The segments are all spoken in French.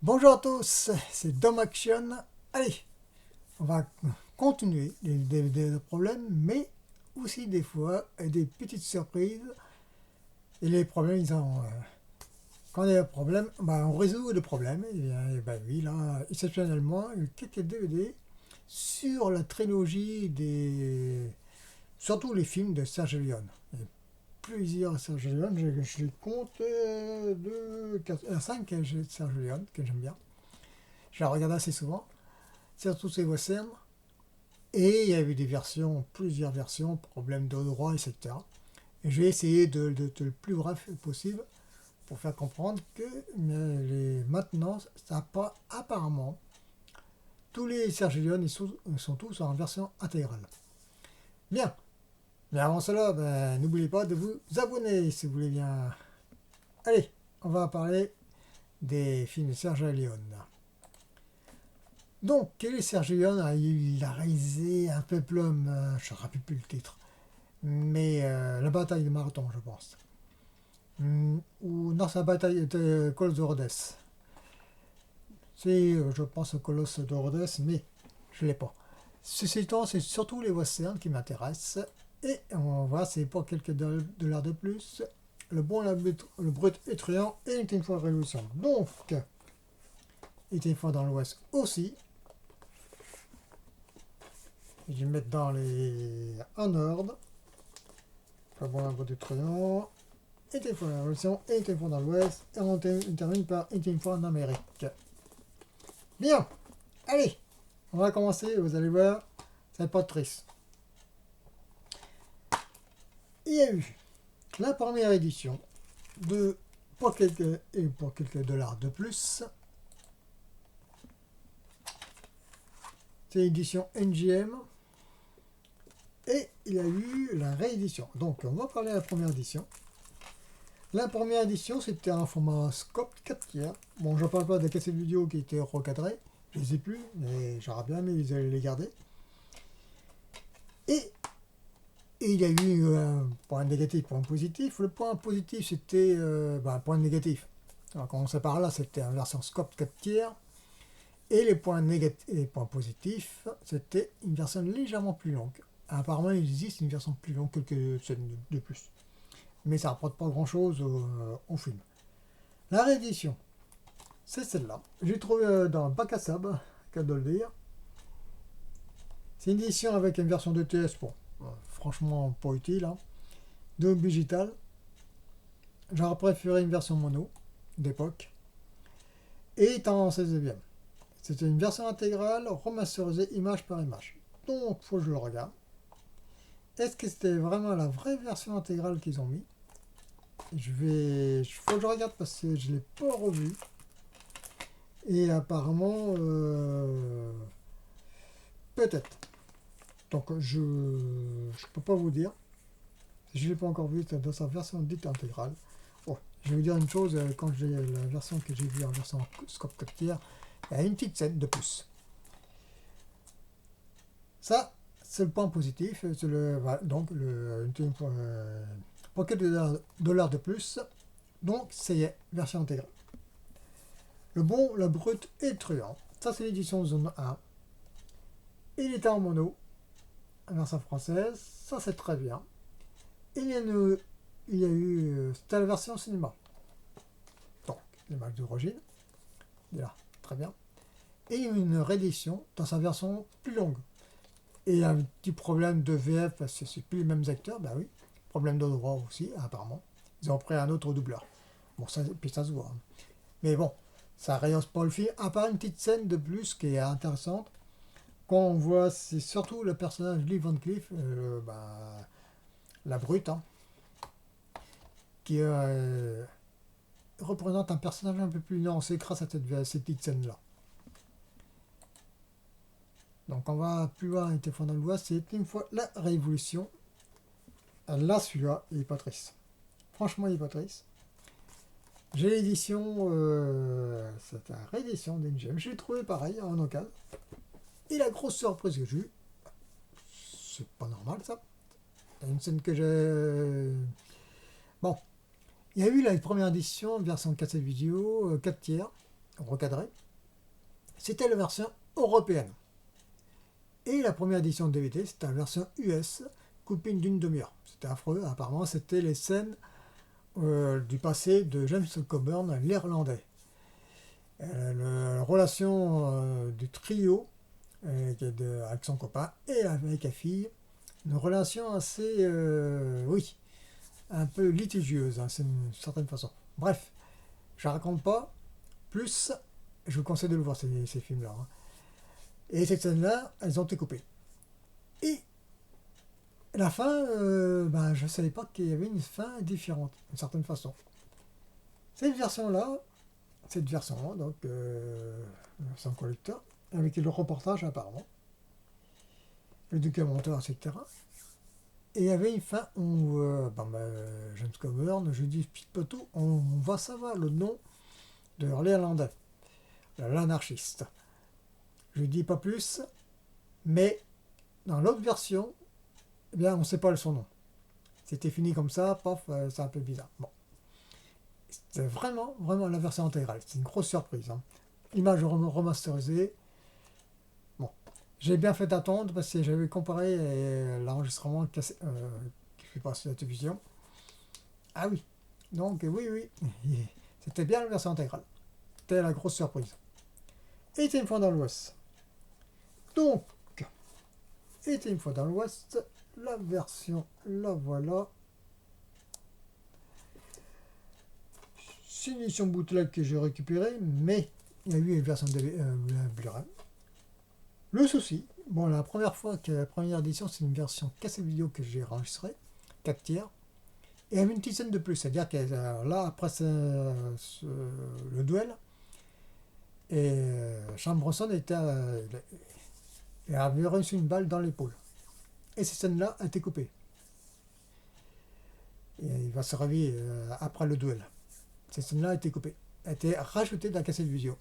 Bonjour à tous, c'est Dom Action. Allez, on va continuer des problèmes, mais aussi des fois des petites surprises. Et les problèmes, quand il y a un problème, on résout le problème. Oui, là, exceptionnellement, quelques DVD sur la trilogie surtout les films de Serge Leone. Il y a plusieurs Serge Leone, je les compte 2, 4, 5 Serge Leone que j'aime bien. Je la regarde assez souvent. Surtout ces westerns. Et il y avait des versions, plusieurs versions, problèmes de droit, etc. Et j'ai essayé de le plus bref possible pour faire comprendre que maintenant, ça n'a pas apparemment. Tous les Serge Leone sont tous en version intégrale. Bien, mais avant cela, n'oubliez pas de vous abonner si vous voulez bien. Allez, on va parler des films de Serge Leone. Donc, quel est Serge Leone? Il a réalisé un peplum, je ne me rappelle plus le titre, mais la bataille de Marathon, je pense. Ou non, c'est la bataille de Colosse de Rhodes. C'est, je pense, au Colosse de Rhodes, mais je ne l'ai pas. Ceci étant, c'est surtout les westerns qui m'intéressent. Et on va voir, c'est pour quelques dollars de plus. Le bon, le brut et truand et une fois révolution. Donc, il était une fois dans l'Ouest aussi. Je vais le mettre dans les en ordre. Le bon, le brut et truand. Et une fois la révolution et une fois dans l'Ouest. Et on termine par une fois en Amérique. Bien, allez, on va commencer, vous allez voir, ça va pas triste. Il y a eu la première édition de pour quelques dollars de plus. C'est l'édition NGM. Et il y a eu la réédition. Donc on va parler de la première édition. La première édition, c'était un format scope 4 tiers. Bon, je ne parle pas des cassettes vidéo qui étaient recadrées, je ne les ai plus, mais j'aurais bien aimé les garder. Et il y a eu un point négatif, point positif. Le point positif, c'était un point négatif. Alors, quand on commençait par là, c'était une version scope 4 tiers. Et les points négatifs, les points positifs, c'était une version légèrement plus longue. Apparemment, il existe une version plus longue, quelques scènes de plus. Mais ça ne rapporte pas grand-chose au film. La réédition, c'est celle-là. J'ai trouvé dans le bac à sable, qu'à de le dire. C'est une édition avec une version de TS, bon, franchement pas utile, hein. De digital. J'aurais préféré une version mono d'époque. Et en 16e. C'était une version intégrale, remasterisée image par image. Donc, faut que je le regarde. Est-ce que c'était vraiment la vraie version intégrale qu'ils ont mis? Faut que je regarde parce que je ne l'ai pas revu. Et apparemment, peut-être. Donc, je ne peux pas vous dire. Je ne l'ai pas encore vu dans sa version dite intégrale. Bon, je vais vous dire une chose, quand j'ai la version que j'ai vue en version scope 4 tiers, il y a une petite scène de plus. Ça, c'est le point positif. C'est donc pour quelques dollars de plus. Donc, c'est version intégrale. Le bon, la brute et le truand. Ça, c'est l'édition zone 1. Il était en mono, en version française. Ça, c'est très bien. Il y a eu. C'était la version cinéma. Donc, l'image d'origine. Là, très bien. Et une réédition dans sa version plus longue. Et un petit problème de VF parce que c'est plus les mêmes acteurs, bah oui. Problème de droit aussi, apparemment. Ils ont pris un autre doubleur. Bon, ça, puis ça se voit. Mais bon, ça rayonne pas le film, à part une petite scène de plus qui est intéressante. Quand on voit, c'est surtout le personnage Lee Van Cleef, la brute, hein, qui représente un personnage un peu plus nuancé grâce à cette petite scène-là. Donc on va plus loin, était fond dans l'Ouest, c'est une fois la Révolution. Là, celui-là, il est pas triste. Franchement, il est pas triste. J'ai l'édition, c'est la réédition d'NGM. Je l'ai trouvé pareil en occasion. Et la grosse surprise que j'ai eue, c'est pas normal ça. Il y a une scène que j'ai. Bon, il y a eu la première édition, version cassette vidéo, 4 tiers. recadré. C'était la version européenne. Et la première édition de DVD, c'était la version US, coupée d'une demi-heure. C'était affreux, apparemment c'était les scènes du passé de James Coburn, l'Irlandais. La relation du trio avec son copain et avec la fille, une relation assez, oui, un peu litigieuse, hein, c'est une certaine façon. Bref, je ne raconte pas, plus, je vous conseille de le voir, ces films-là. Hein. Et cette scène-là, elles ont été coupées. Et la fin, je ne savais pas qu'il y avait une fin différente, d'une certaine façon. Cette version-là, donc, version collector, avec le reportage apparemment, le documentaire, etc. Et il y avait une fin où James Coburn, je dis pas tout, on va savoir le nom de l'Irlandais, l'anarchiste. Je dis pas plus, mais dans l'autre version, eh bien, on ne sait pas son nom. C'était fini comme ça, paf, c'est un peu bizarre. Bon. C'est vraiment, vraiment la version intégrale. C'est une grosse surprise. Hein. Image remasterisée. Bon. J'ai bien fait d'attendre parce que j'avais comparé l'enregistrement qui fait passer la télévision. Ah oui. Donc, oui. C'était bien la version intégrale. C'était la grosse surprise. Et c'était une fois dans l'Ouest. Donc, était une fois dans l'Ouest, la version, la voilà. C'est une édition bootleg que j'ai récupérée, mais il y a eu une version de Blu-ray. Le souci, bon, la première édition, c'est une version cassette vidéo que j'ai enregistrée, 4 tiers, et il y avait une petite scène de plus, c'est-à-dire que là, après le duel, et Sean Bronson avait reçu une balle dans l'épaule. Et cette scène-là a été coupée. Et il va se réveiller après le duel. Cette scène-là a été coupée. A été rajoutée dans la cassette vidéo.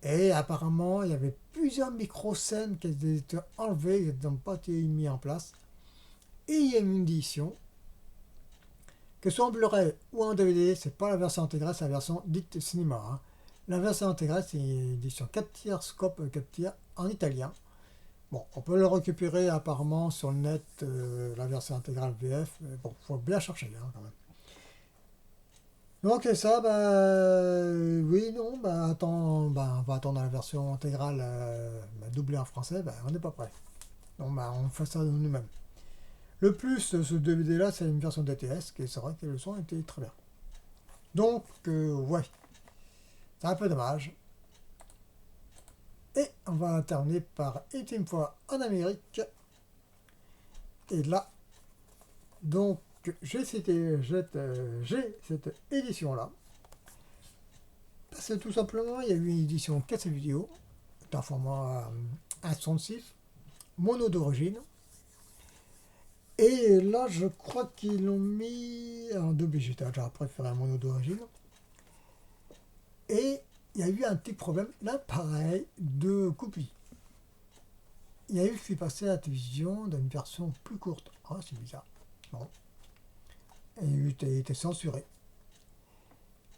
Et apparemment, il y avait plusieurs micro-scènes qui étaient enlevées, qui n'ont pas été mises en place. Et il y a une édition, que ce soit en Blu-ray ou en DVD, c'est pas la version intégrale, c'est la version dite cinéma. Hein. La version intégrale, c'est une édition 4 tiers, scope 4 tiers, en italien. Bon, on peut le récupérer apparemment sur le net, la version intégrale VF, mais bon, faut bien chercher hein, quand même. Donc ça, oui, non, on va attendre la version intégrale doublée en français, on n'est pas prêt. Donc on fait ça nous-mêmes. Le plus, ce DVD-là, c'est une version DTS, et c'est vrai que le son était très bien. Donc, ouais, c'est un peu dommage. Et on va terminer par Ultime fois en Amérique. Et là, donc, j'ai cette édition-là. Parce que tout simplement, il y a eu une édition cassette vidéo, d'un format 1.6, mono d'origine. Et là, je crois qu'ils l'ont mis en double digital. J'aurais préféré un mono d'origine. Et il y a eu un petit problème, l'appareil de copie. Il y a eu fait passer à la télévision dans une version plus courte. Ah, c'est bizarre. Bon. Et il était censuré.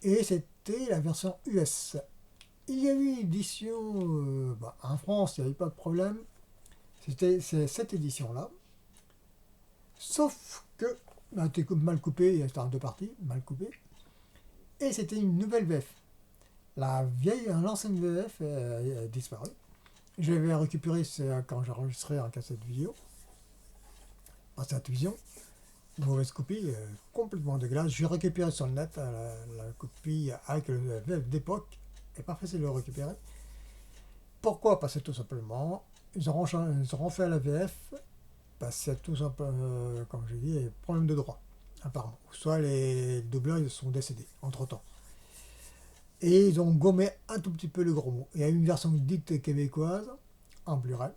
Et c'était la version US. Il y a eu une édition, en France, il n'y avait pas de problème. C'est cette édition-là. Sauf que, était mal coupé, c'était en deux parties, mal coupé. Et c'était une nouvelle VF. L'ancienne VF a disparu. Je l'avais récupéré quand j'ai enregistré en cassette vidéo. En cette vision. Mauvaise copie, complètement dégueulasse. J'ai récupéré sur le net la copie avec le VF d'époque. Et pas facile de le récupérer. Pourquoi? Parce que tout simplement, ils auront fait la VF. Parce que tout simplement, comme j'ai dit, il y a problème de droit, apparemment. Soit les doubleurs ils sont décédés entre temps. Et ils ont gommé un tout petit peu le gros mot. Il y a une version dite québécoise en Blu-ray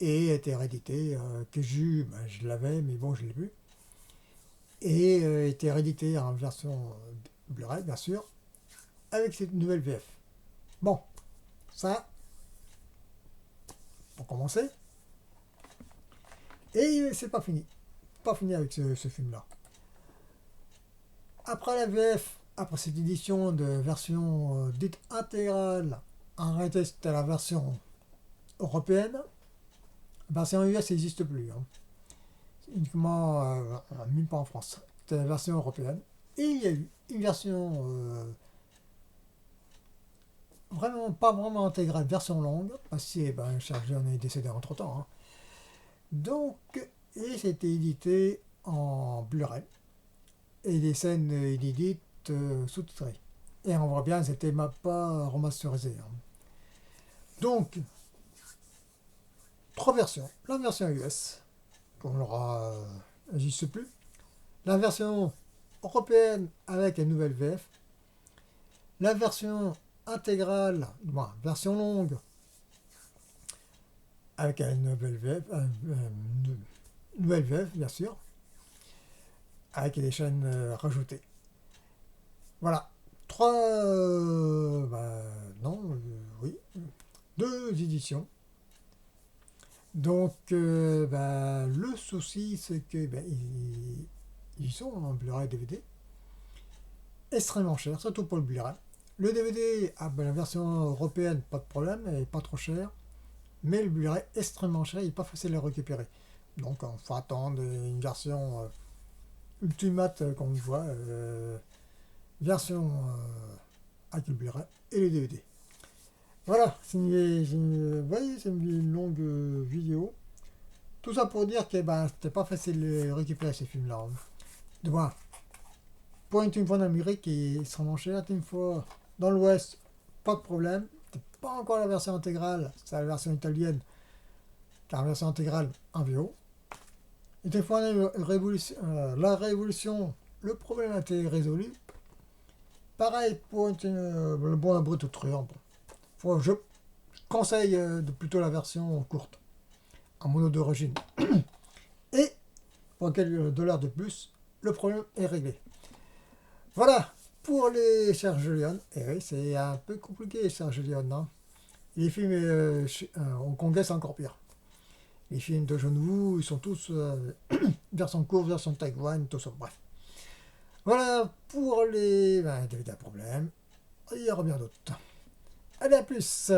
et a été rééditée, que je l'avais, mais bon, je ne l'ai plus. Et a été rééditée en version Blu-ray, bien sûr, avec cette nouvelle VF. Bon, ça, pour commencer. Et c'est pas fini. Pas fini avec ce film-là. Après la VF, après cette édition de version dite intégrale, en réalité c'était la version européenne. La version US n'existe plus, hein. Uniquement, même pas en France. C'était la version européenne. Et il y a eu une version vraiment pas vraiment intégrale, version longue, parce que Charles en est décédé entre temps, hein. Donc, et c'était édité en Blu-ray. Et les scènes inédites sous-titrées. Et on voit bien, c'était pas remasterisé, hein. Donc, trois versions. La version US, qu'on aura, n'existe plus. La version européenne avec une nouvelle VF. La version intégrale, version longue, avec une nouvelle VF, bien sûr, avec des chaînes rajoutées. Voilà. Trois, oui, deux éditions. Donc, le souci, c'est que ils sont en Blu-ray DVD, extrêmement cher, surtout pour le Blu-ray. Le DVD, la version européenne, pas de problème, elle n'est pas trop chère, mais le Blu-ray extrêmement cher, il n'est pas facile à récupérer. Donc, il faut attendre une version Ultimate, comme on voit, version avec le Blu-ray et le DVD. Voilà, c'est une longue vidéo. Tout ça pour dire que c'était pas facile de récupérer ces films-là, hein. De voir. Pour une fois en Amérique, ils seront chers. Une fois dans l'Ouest, pas de problème. C'est pas encore la version intégrale, c'est la version italienne. La version intégrale en VO. Et des fois, la Révolution, le problème a été résolu. Pareil pour le bon abri de truand. Je conseille plutôt la version courte, en mono d'origine. Et pour quelques dollars de plus, le problème est réglé. Voilà, pour les Serge Leone. Et oui, c'est un peu compliqué, Serge Leone, hein. Les films hongkongais, c'est encore pire. Les films de John Woo, ils sont tous version courte, version Taïwan, tout ça, bref. Voilà, pour les DVD à problème. Il y aura bien d'autres. Allez, à plus!